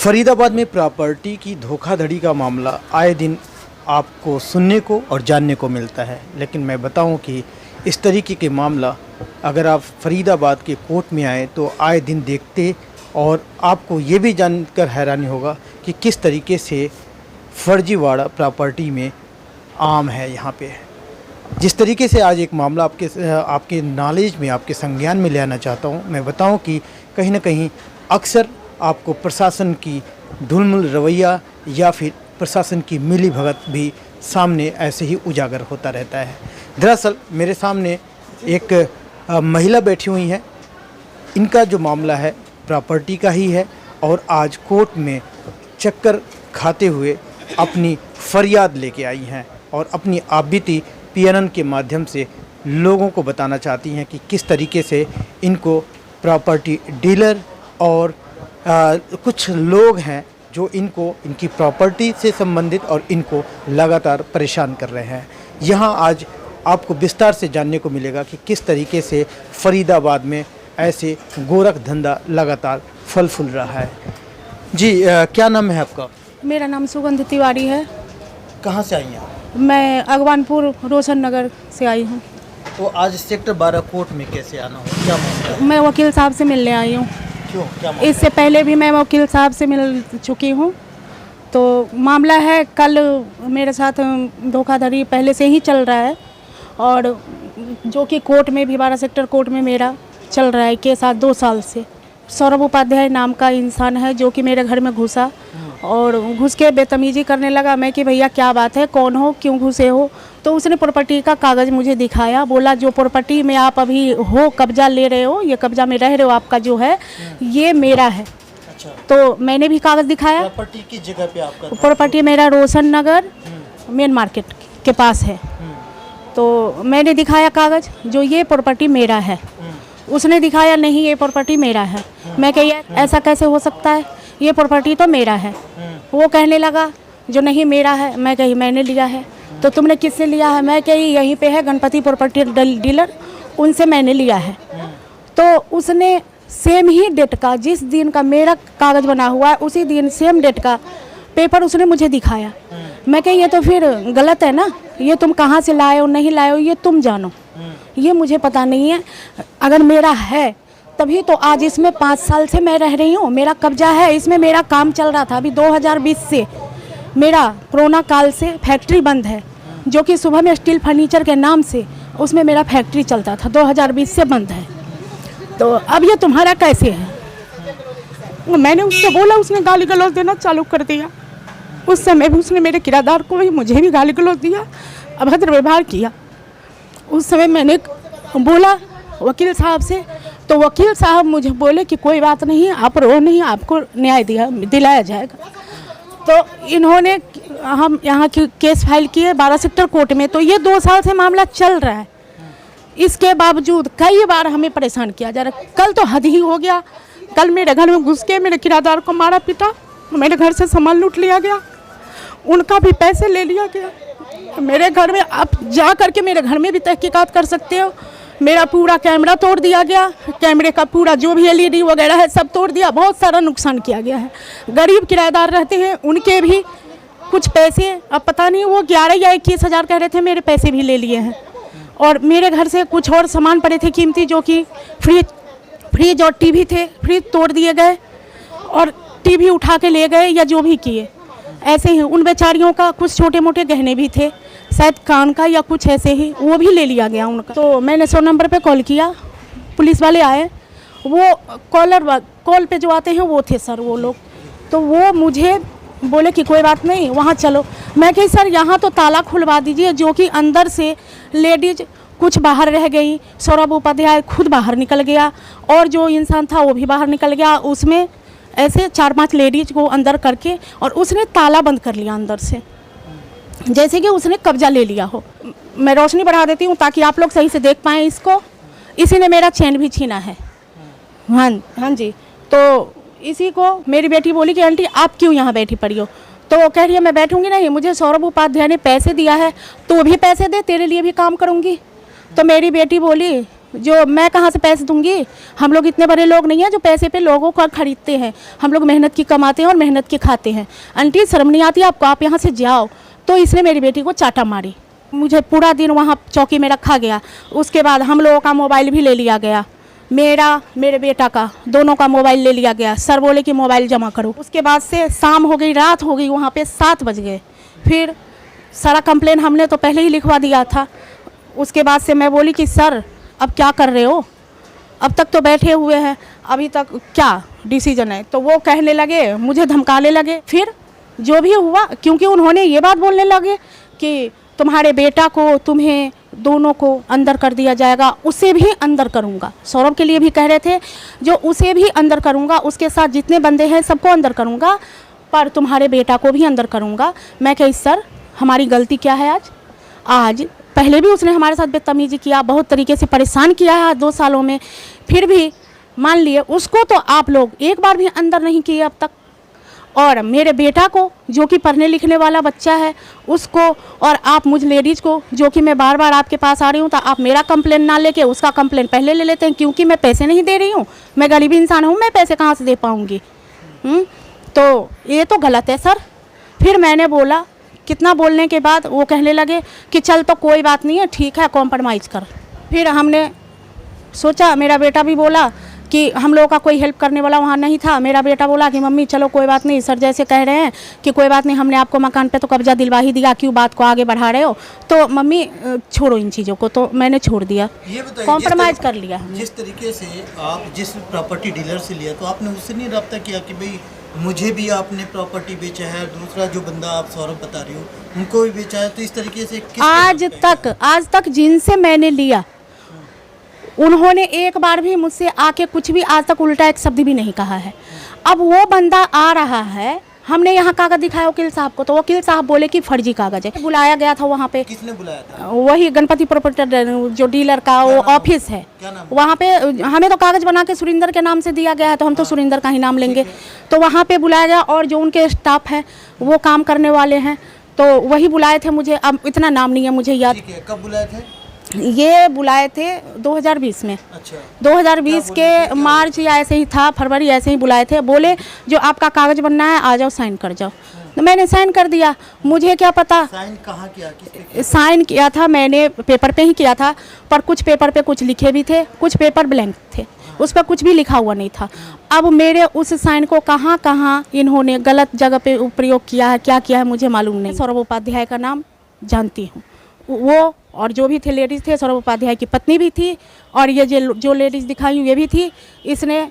फरीदाबाद में प्रॉपर्टी की धोखाधड़ी का मामला आए दिन आपको सुनने को और जानने को मिलता है, लेकिन मैं बताऊं कि इस तरीके के मामला अगर आप फरीदाबाद के कोर्ट में आए तो आए दिन देखते और आपको ये भी जानकर हैरानी होगा कि किस तरीके से फर्जीवाड़ा प्रॉपर्टी में आम है यहाँ पे। जिस तरीके से आज एक मामला आपके नॉलेज में, आपके संज्ञान में ले आना चाहता हूँ। मैं बताऊँ कि कहीं ना कहीं अक्सर आपको प्रशासन की ढुलमुल रवैया या फिर प्रशासन की मिली भगत भी सामने ऐसे ही उजागर होता रहता है। दरअसल मेरे सामने एक महिला बैठी हुई है। इनका जो मामला है प्रॉपर्टी का ही है और आज कोर्ट में चक्कर खाते हुए अपनी फरियाद लेके आई हैं और अपनी आपबीती पीएनएन के माध्यम से लोगों को बताना चाहती हैं कि किस तरीके से इनको प्रॉपर्टी डीलर और कुछ लोग हैं जो इनकी प्रॉपर्टी से संबंधित और इनको लगातार परेशान कर रहे हैं। यहाँ आज आपको विस्तार से जानने को मिलेगा कि किस तरीके से फरीदाबाद में ऐसे गोरख धंधा लगातार फल फूल रहा है। जी क्या नाम है आपका? मेरा नाम सुगंध तिवारी है। कहाँ से आई हैं आप? मैं अगवानपुर रोशन नगर से आई हूँ। तो आज सेक्टर 12 कोर्ट में कैसे आना हो, क्या मामला है? मैं वकील साहब से मिलने आई हूँ। क्यों, क्या मामला? इससे पहले भी मैं वकील साहब से मिल चुकी हूँ। तो मामला है, कल मेरे साथ धोखाधड़ी पहले से ही चल रहा है और जो कि कोर्ट में भी 12 सेक्टर कोर्ट में मेरा चल रहा है केस आज 2 साल से। सौरभ उपाध्याय नाम का इंसान है जो कि मेरे घर में घुसा और घुस के बदतमीजी करने लगा। मैं कि भैया क्या बात है, कौन हो, क्यों घुसे हो? तो उसने प्रॉपर्टी का कागज़ मुझे दिखाया। बोला जो प्रॉपर्टी में आप अभी हो, कब्जा ले रहे हो, ये कब्जा में रह रहे हो, आपका जो है ये मेरा है। अच्छा। तो मैंने भी कागज़ दिखाया। प्रॉपर्टी की जगह पे आपका था? प्रॉपर्टी मेरा रोशन नगर मेन मार्केट के पास है। तो मैंने दिखाया कागज़ जो ये प्रॉपर्टी मेरा है। उसने दिखाया नहीं ये प्रॉपर्टी मेरा है। मैं कही ऐसा कैसे हो सकता है, ये प्रॉपर्टी तो मेरा है। वो कहने लगा जो नहीं मेरा है। मैं कही मैंने लिया है। तो तुमने किससे लिया है? मैं कही यहीं पे है गणपति प्रॉपर्टी डीलर, उनसे मैंने लिया है। तो उसने सेम ही डेट का, जिस दिन का मेरा कागज़ बना हुआ है उसी दिन सेम डेट का पेपर उसने मुझे दिखाया। मैं कही ये तो फिर गलत है ना, ये तुम कहाँ से लाए हो नहीं लाए हो ये तुम जानो, ये मुझे पता नहीं है। अगर मेरा है तभी तो आज इसमें 5 साल से मैं रह रही हूँ, मेरा कब्जा है, इसमें मेरा काम चल रहा था। अभी 2020 से मेरा कोरोना काल से फैक्ट्री बंद है जो कि सुबह में स्टील फर्नीचर के नाम से उसमें मेरा फैक्ट्री चलता था, 2020 से बंद है। तो अब ये तुम्हारा कैसे है? मैंने उससे बोला, उसने गाली गलौज देना चालू कर दिया। उस समय भी उसने मेरे किराएदार को भी, मुझे भी गाली गलौज दिया, अभद्र व्यवहार किया। उस समय मैंने बोला वकील साहब से, तो वकील साहब मुझे बोले कि कोई बात नहीं, आप रो नहीं, आपको न्याय दिलाया जाएगा। तो इन्होंने हम यहाँ की केस फाइल किए 12 सेक्टर कोर्ट में। तो ये 2 साल से मामला चल रहा है। इसके बावजूद कई बार हमें परेशान किया जा रहा है। कल तो हद ही हो गया। कल मेरे घर में घुस के मेरे किराएदार को मारा पीटा, मेरे घर से सामान लूट लिया गया, उनका भी पैसे ले लिया गया। मेरे घर में आप जा करके मेरे घर में भी तहकीकात कर सकते हो। मेरा पूरा कैमरा तोड़ दिया गया, कैमरे का पूरा जो भी एलईडी वगैरह है सब तोड़ दिया। बहुत सारा नुकसान किया गया है। गरीब किराएदार रहते हैं, उनके भी कुछ पैसे, अब पता नहीं वो 11 या 21 हज़ार कह रहे थे, मेरे पैसे भी ले लिए हैं। और मेरे घर से कुछ और सामान पड़े थे कीमती, जो कि फ्रिज और टीवी थे, फ्रिज तोड़ दिए गए और टीवी उठा के ले गए या जो भी किए। ऐसे ही उन बेचारियों का कुछ छोटे मोटे गहने भी थे, शायद कान का या कुछ ऐसे ही, वो भी ले लिया गया उनका। तो मैंने 100 नंबर पे कॉल किया, पुलिस वाले आए। वो कॉल पे जो आते हैं वो थे सर वो लोग। तो वो मुझे बोले कि कोई बात नहीं वहाँ चलो। मैं कही सर यहाँ तो ताला खुलवा दीजिए, जो कि अंदर से लेडीज कुछ बाहर रह गई। सौरभ उपाध्याय खुद बाहर निकल गया और जो इंसान था वो भी बाहर निकल गया। उसमें ऐसे 4-5 लेडीज को अंदर करके और उसने ताला बंद कर लिया अंदर से, जैसे कि उसने कब्जा ले लिया हो। मैं रोशनी बढ़ा देती हूँ ताकि आप लोग सही से देख पाएँ इसको। इसी ने मेरा चैन भी छीना है। हाँ जी। तो इसी को मेरी बेटी बोली कि आंटी आप क्यों यहाँ बैठी पड़ी हो? तो वो कह रही है मैं बैठूंगी नहीं, मुझे सौरभ उपाध्याय ने पैसे दिया है तो वो भी पैसे दे, तेरे लिए भी काम करूँगी। तो मेरी बेटी बोली जो मैं कहाँ से पैसे दूंगी? हम लोग इतने बड़े लोग नहीं हैं जो पैसे पे लोगों को खरीदते हैं। हम लोग मेहनत की कमाते हैं और मेहनत के खाते हैं। आंटी शर्म नहीं आती आपको? आप यहाँ से जाओ। तो इसने मेरी बेटी को चाटा मारी। मुझे पूरा दिन वहाँ चौकी में रखा गया। उसके बाद हम लोगों का मोबाइल भी ले लिया गया, मेरा मेरे बेटा का दोनों का मोबाइल ले लिया गया। सर बोले कि मोबाइल जमा करो। उसके बाद से शाम हो गई, रात हो गई, वहाँ पे 7 बज गए। फिर सारा कंप्लेन हमने तो पहले ही लिखवा दिया था। उसके बाद से मैं बोली कि सर अब क्या कर रहे हो? अब तक तो बैठे हुए हैं, अभी तक क्या डिसीजन है? तो वो कहने लगे, मुझे धमकाने लगे। फिर जो भी हुआ, क्योंकि उन्होंने ये बात बोलने लगे कि तुम्हारे बेटा को, तुम्हें दोनों को अंदर कर दिया जाएगा, उसे भी अंदर करूंगा। सौरभ के लिए भी कह रहे थे, जो उसे भी अंदर करूंगा, उसके साथ जितने बंदे हैं सबको अंदर करूंगा, पर तुम्हारे बेटा को भी अंदर करूंगा। मैं कही सर हमारी गलती क्या है? आज पहले भी उसने हमारे साथ बदतमीजी किया, बहुत तरीके से परेशान किया है 2 सालों में। फिर भी मान लिए उसको तो आप लोग एक बार भी अंदर नहीं किए अब तक, और मेरे बेटा को जो कि पढ़ने लिखने वाला बच्चा है उसको, और आप मुझ लेडीज़ को जो कि मैं बार बार आपके पास आ रही हूँ, तो आप मेरा कंप्लेन ना लेके उसका कंप्लेन पहले ले लेते हैं, क्योंकि मैं पैसे नहीं दे रही हूँ। मैं गरीबी इंसान हूँ, मैं पैसे कहाँ से दे पाऊँगी? तो ये तो गलत है सर। फिर मैंने बोला, कितना बोलने के बाद वो कहने लगे कि चल तो कोई बात नहीं है, ठीक है कॉम्प्रोमाइज़ कर। फिर हमने सोचा, मेरा बेटा भी बोला कि हम लोगों का कोई हेल्प करने वाला वहाँ नहीं था। मेरा बेटा बोला कि मम्मी चलो कोई बात नहीं, सर जैसे कह रहे हैं कि कोई बात नहीं, हमने आपको मकान पे तो कब्जा दिलवा ही दिया, क्यों बात को आगे बढ़ा रहे हो? तो मम्मी छोड़ो इन चीज़ों को। तो मैंने छोड़ दिया, कॉम्प्रोमाइज़ कर लिया। जिस तरीके से आप जिस प्रॉपर्टी डीलर से लिया, तो आपने उससे नहीं रब्ता किया कि भाई मुझे भी आपने प्रॉपर्टी बेचा है, दूसरा जो बंदा आप सौरभ बता रही हो उनको भी बेचा है? तो इस तरीके से आज तक जिनसे मैंने लिया उन्होंने एक बार भी मुझसे आके कुछ भी आज तक उल्टा एक शब्द भी नहीं कहा है। अब वो बंदा आ रहा है, हमने यहाँ कागज दिखाया वकील साहब को, तो वकील साहब बोले कि फर्जी कागज है। बुलाया गया था वहाँ पे। किसने बुलाया था? वही गणपति प्रॉपर्टी जो डीलर का वो ऑफिस है, वहाँ पे हमें तो कागज बना के सुरेंद्र के नाम से दिया गया है, तो हम तो सुरेंद्र का ही नाम लेंगे। तो वहाँ पे बुलाया गया, और जो उनके स्टाफ हैं वो काम करने वाले हैं, तो वही बुलाए थे मुझे। अब इतना नाम नहीं है मुझे याद। कब बुलाए थे? ये बुलाए थे 2020 में। अच्छा। 2020 के मार्च या ऐसे ही था, फरवरी ऐसे ही बुलाए थे। बोले जो आपका कागज बनना है आ जाओ, साइन कर जाओ। तो मैंने साइन कर दिया। मुझे क्या पता साइन कहाँ किया, किस पे किया? साइन किया था मैंने पेपर पे ही किया था, पर कुछ पेपर पे कुछ लिखे भी थे, कुछ पेपर ब्लैंक थे, उस पर कुछ भी लिखा हुआ नहीं था। अब मेरे उस साइन को कहाँ कहाँ इन्होंने गलत जगह पे प्रयोग किया है, क्या किया है मुझे मालूम नहीं। सौरभ उपाध्याय का नाम जानती हूँ, वो और जो भी थे लेडीज़ थे, सौरभ उपाध्याय की पत्नी भी थी, और ये जो लेडीज़ दिखाई हुई ये भी थी। इसने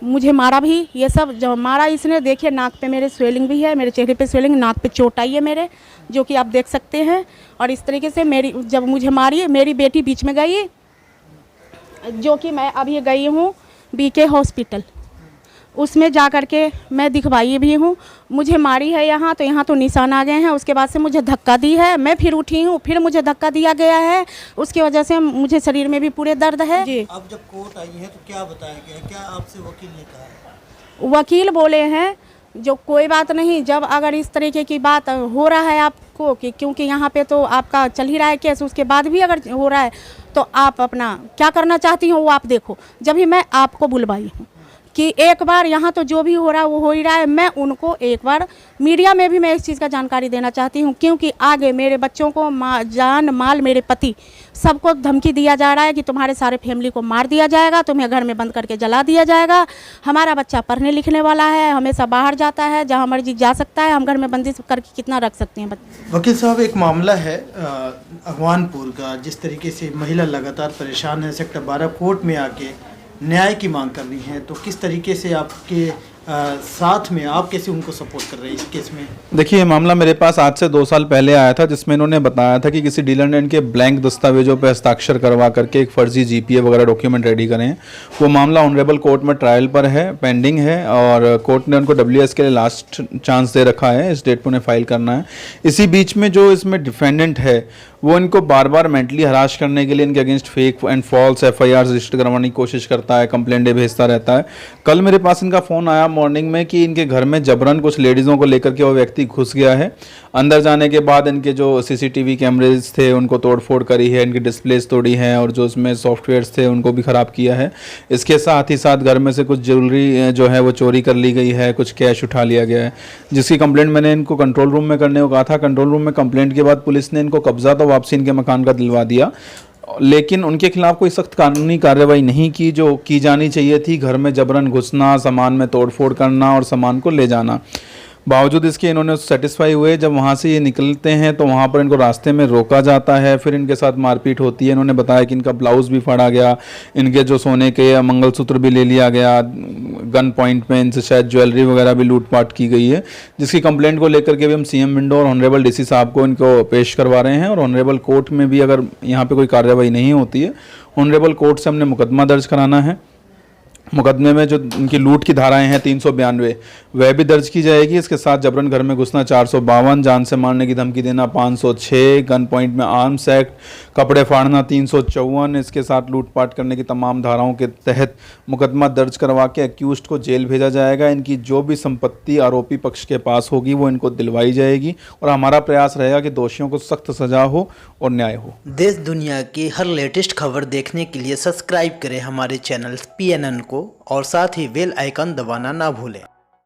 मुझे मारा भी, ये सब जब मारा इसने, देखिए नाक पे मेरे स्वेलिंग भी है, मेरे चेहरे पे स्वेलिंग, नाक पे चोट आई है मेरे, जो कि आप देख सकते हैं। और इस तरीके से मेरी जब मुझे मारी, मेरी बेटी बीच में गई, जो कि मैं अभी गई हूँ बीके हॉस्पिटल, उसमें जा कर के मैं दिखवाई भी हूँ। मुझे मारी है यहाँ, तो यहाँ तो निशान आ गए हैं। उसके बाद से मुझे धक्का दी है, मैं फिर उठी हूँ, फिर मुझे धक्का दिया गया है, उसकी वजह से मुझे शरीर में भी पूरे दर्द है जी। अब जब कोर्ट आई है तो क्या बताया गया, क्या आपसे वकील ने कहा है? वकील बोले हैं जो कोई बात नहीं, जब अगर इस तरीके की बात हो रहा है आपको कि क्योंकि यहाँ पे तो आपका चल ही रहा है केस, उसके बाद भी अगर हो रहा है तो आप अपना क्या करना चाहती हो वो आप देखो। जब भी मैं आपको बुलवाई हूँ कि एक बार यहाँ तो जो भी हो रहा है वो हो ही रहा है, मैं उनको एक बार मीडिया में भी मैं इस चीज़ का जानकारी देना चाहती हूँ, क्योंकि आगे मेरे बच्चों को जान माल, मेरे पति सबको धमकी दिया जा रहा है कि तुम्हारे सारे फैमिली को मार दिया जाएगा, तुम्हें घर में बंद करके जला दिया जाएगा। हमारा बच्चा पढ़ने लिखने वाला है, हमेशा बाहर जाता है, जहाँ मर्जी जा सकता है, हम घर में बंदी करके कितना रख सकते हैं। वकील साहब, एक मामला है अगवानपुर का, जिस तरीके से महिला लगातार परेशान है, सेक्टर 12 कोर्ट में आके न्याय की मांग कर रही हैं, तो किस तरीके से आपके साथ में आप कैसे उनको सपोर्ट कर रहे हैं इस केस में? देखिए, ये मामला मेरे पास आज से 2 साल पहले आया था, जिसमें इन्होंने बताया था कि किसी डीलर ने इनके ब्लैंक दस्तावेजों पर हस्ताक्षर करवा करके एक फर्जी जीपीए वगैरह डॉक्यूमेंट रेडी करें। वो मामला ऑनरेबल कोर्ट में ट्रायल पर है, पेंडिंग है, और कोर्ट ने उनको WS के लिए लास्ट चांस दे रखा है, इस डेट पर उन्हें फाइल करना है। इसी बीच में जो इसमें डिफेंडेंट है वो इनको बार बार मेंटली हराश करने के लिए इनके against fake and false FIR register करवाने की कोशिश करता है, कंप्लेंटें भेजता रहता है। कल मेरे पास इनका फ़ोन आया मॉर्निंग में कि इनके घर में जबरन कुछ लेडीज़ों को लेकर के वो व्यक्ति घुस गया है। अंदर जाने के बाद इनके जो सीसीटीवी कैमरेज थे उनको तोड़फोड़ करी है, इनकी डिस्प्लेस तोड़ी हैं और जो उसमें सॉफ्टवेयर्स थे उनको भी ख़राब किया है। इसके साथ ही साथ घर में से कुछ ज्वेलरी जो है वो चोरी कर ली गई है, कुछ कैश उठा लिया गया है, जिसकी कंप्लेंट मैंने इनको कंट्रोल रूम में करने को कहा था। कंट्रोल रूम में कंप्लेंट के बाद पुलिस ने इनको कब्जा तो वापसी इनके मकान का दिलवा दिया, लेकिन उनके खिलाफ कोई सख्त कानूनी कार्रवाई नहीं की जो की जानी चाहिए थी। घर में जबरन घुसना, सामान में तोड़फोड़ करना और सामान को ले जाना। बावजूद इसके इन्होंने सेटिस्फाई हुए। जब वहाँ से ये निकलते हैं तो वहाँ पर इनको रास्ते में रोका जाता है, फिर इनके साथ मारपीट होती है। इन्होंने बताया कि इनका ब्लाउज़ भी फाड़ा गया, इनके जो सोने के मंगलसूत्र भी ले लिया गया, गन पॉइंट में इनसे शायद ज्वेलरी वगैरह भी लूटपाट की गई है, जिसकी कंप्लेंट को लेकर के भी हम सीएम विंडो और ऑनरेबल डीसी साहब को इनको पेश करवा रहे हैं। और ऑनरेबल कोर्ट में भी अगर यहाँ पर कोई कार्रवाई नहीं होती है, ऑनरेबल कोर्ट से हमने मुकदमा दर्ज कराना है। मुकदमे में जो उनकी लूट की धाराएं हैं 392 वह भी दर्ज की जाएगी। इसके साथ जबरन घर में घुसना 452, जान से मारने की धमकी देना 506, गन पॉइंट में आर्म्स एक्ट, कपड़े फाड़ना 354, इसके साथ लूटपाट करने की तमाम धाराओं के तहत मुकदमा दर्ज करवा के एक्यूज्ड को जेल भेजा जाएगा। इनकी जो भी संपत्ति आरोपी पक्ष के पास होगी वो इनको दिलवाई जाएगी और हमारा प्रयास रहेगा कि दोषियों को सख्त सजा हो और न्याय हो। देश दुनिया की हर लेटेस्ट खबर देखने के लिए सब्सक्राइब करें हमारे चैनल PNN को और साथ ही बेल आइकन दबाना ना भूलें।